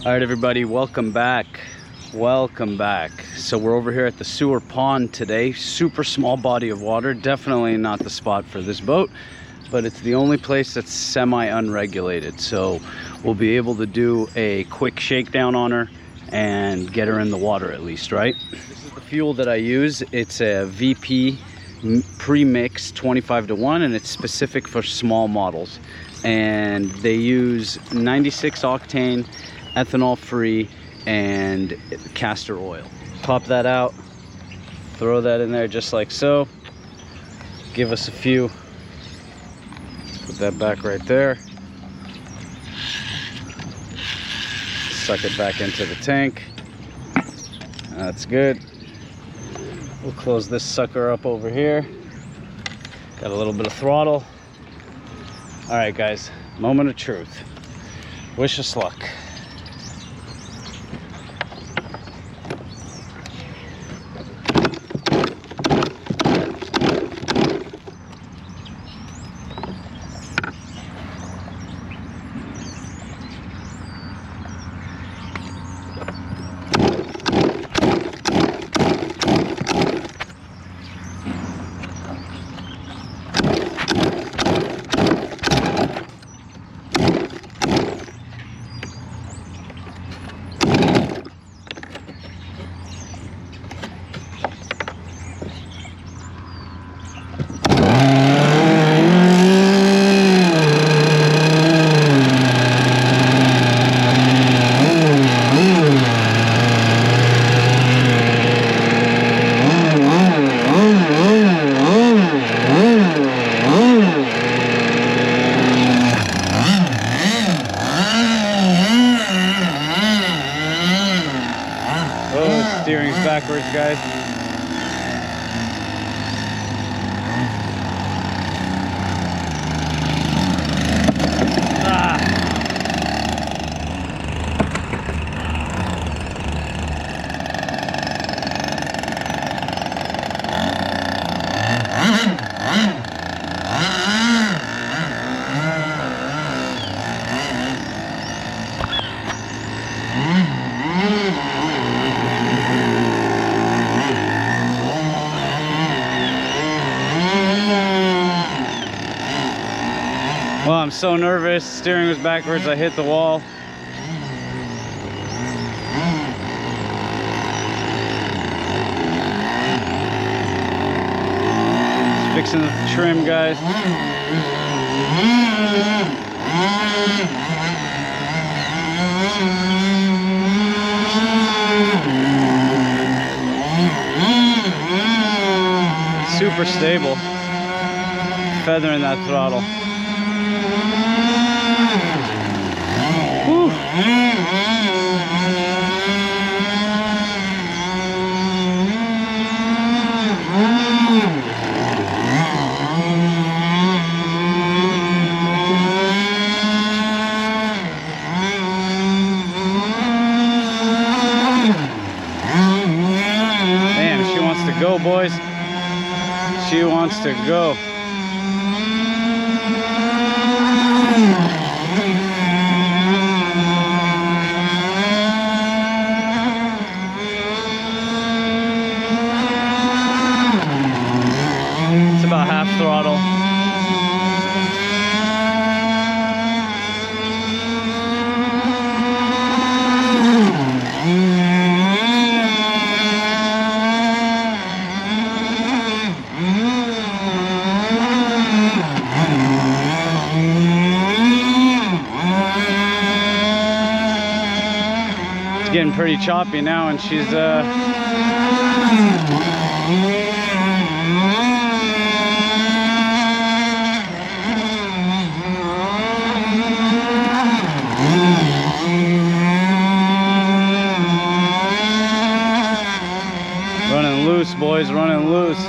All right, everybody, welcome back. Welcome back. So we're over here at the sewer pond today. Super small body of water. Definitely not the spot for this boat, but it's the only place that's semi-unregulated. So we'll be able to do a quick shakedown on her and get her in the water at least, right? This is the fuel that I use. It's a VP pre-mix 25:1, and it's specific for small models. And they use 96 octane, ethanol free, and castor oil. Pop that out, throw that in there just like so. Give us a few. Put that back right there. Suck it back into the tank. That's good. We'll close this sucker up over here. Got a little bit of throttle. All right, guys, moment of truth. Wish us luck. Steering's backwards, guys. Well, I'm so nervous. Steering was backwards. I hit the wall. Just fixing the trim, guys. Super stable. Feathering that throttle. Whew. Man, she wants to go, boys. She wants to go. It's about half throttle. It's getting pretty choppy now, and she's running loose, boys, running loose.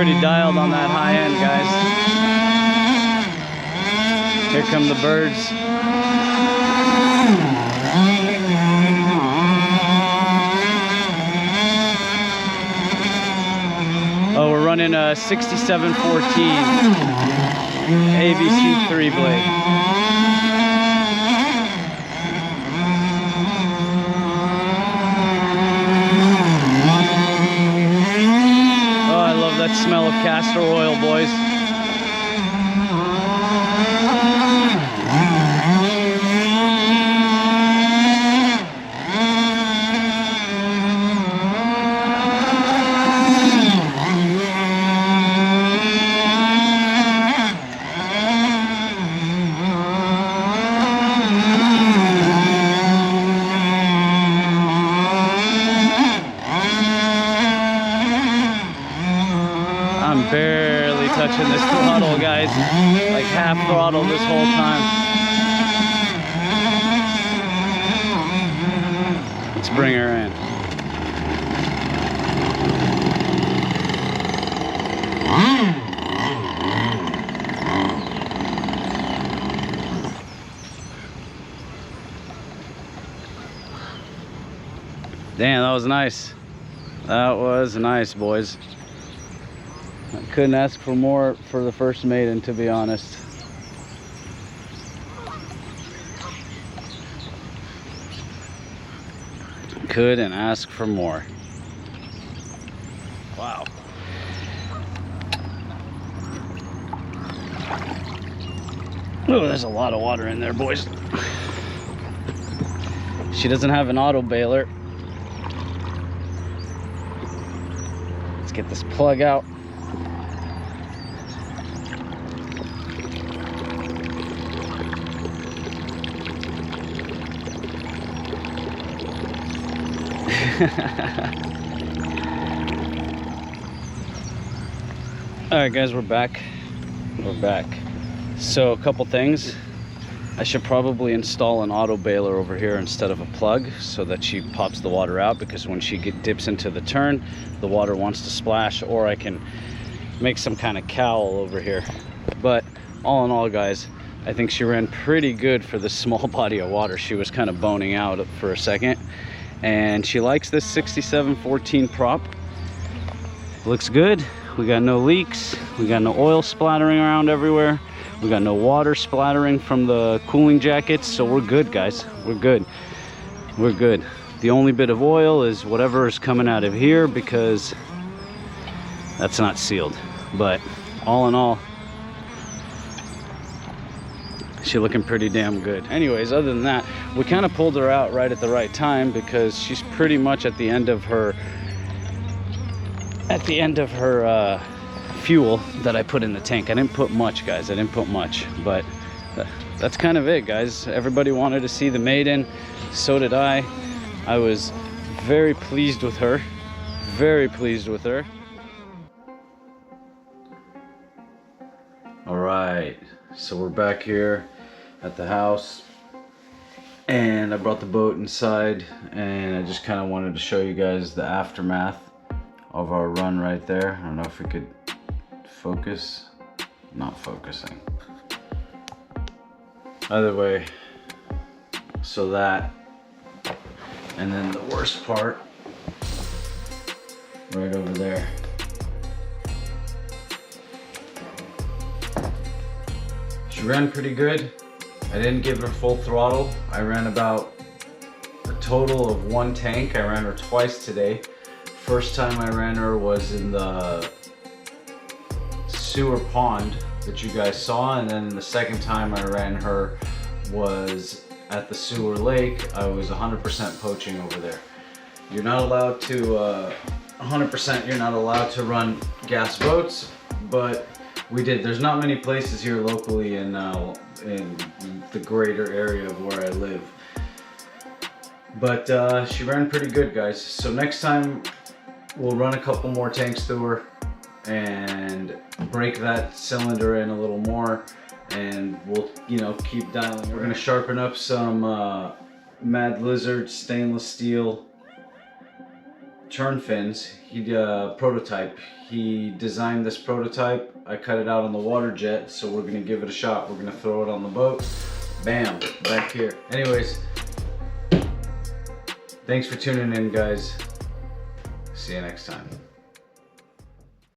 pretty dialed on that high end, guys. Here come the birds. Oh, we're running a 6714 ABC 3 blade. Oh, I love that smell of castor oil, boys. I'm barely touching this throttle, guys. Like half throttle this whole time. Let's bring her in. Damn, that was nice. That was nice, boys. I couldn't ask for more for the first maiden, to be honest. Couldn't ask for more. Wow. Oh, there's a lot of water in there, boys. She doesn't have an auto baler. Let's get this plug out. All right, guys, we're back. So a couple things. I should probably install an auto baler over here instead of a plug so that she pops the water out, because when she dips into the turn, the water wants to splash, or I can make some kind of cowl over here. But all in all, guys, I think she ran pretty good for this small body of water. She was kind of boning out for a second. And she likes this 6714 prop. Looks good. We got no leaks. We got no oil splattering around everywhere. We got no water splattering from the cooling jackets. So we're good, guys. We're good. We're good. The only bit of oil is whatever is coming out of here, because that's not sealed. But all in all, she's looking pretty damn good. Anyways, other than that, we kind of pulled her out right at the right time, because she's pretty much at the end of her fuel that I put in the tank. I didn't put much, guys. I didn't put much, but that's kind of it, guys. Everybody wanted to see the maiden. So did I. I was very pleased with her. Very pleased with her. All right, so we're back here at the house, and I brought the boat inside, and I just kind of wanted to show you guys the aftermath of our run right there. I don't know if we could focus. Not focusing. Either way, so that, and then the worst part right over there. She ran pretty good. I didn't give her full throttle. I ran about a total of 1 tank. I ran her twice today. First time I ran her was in the sewer pond that you guys saw, and then the second time I ran her was at the sewer lake. I was 100% poaching over there. You're not allowed to 100%. You're not allowed to run gas boats, but we did. There's not many places here locally in the greater area of where I live. But she ran pretty good, guys. So next time we'll run a couple more tanks through her and break that cylinder in a little more, and we'll, you know, keep dialing. We're gonna sharpen up some Mad Lizard stainless steel turn fins. He prototype. He designed this prototype. I cut it out on the water jet, so we're gonna give it a shot. We're gonna throw it on the boat. Bam, back here. Anyways, thanks for tuning in, guys. See you next time.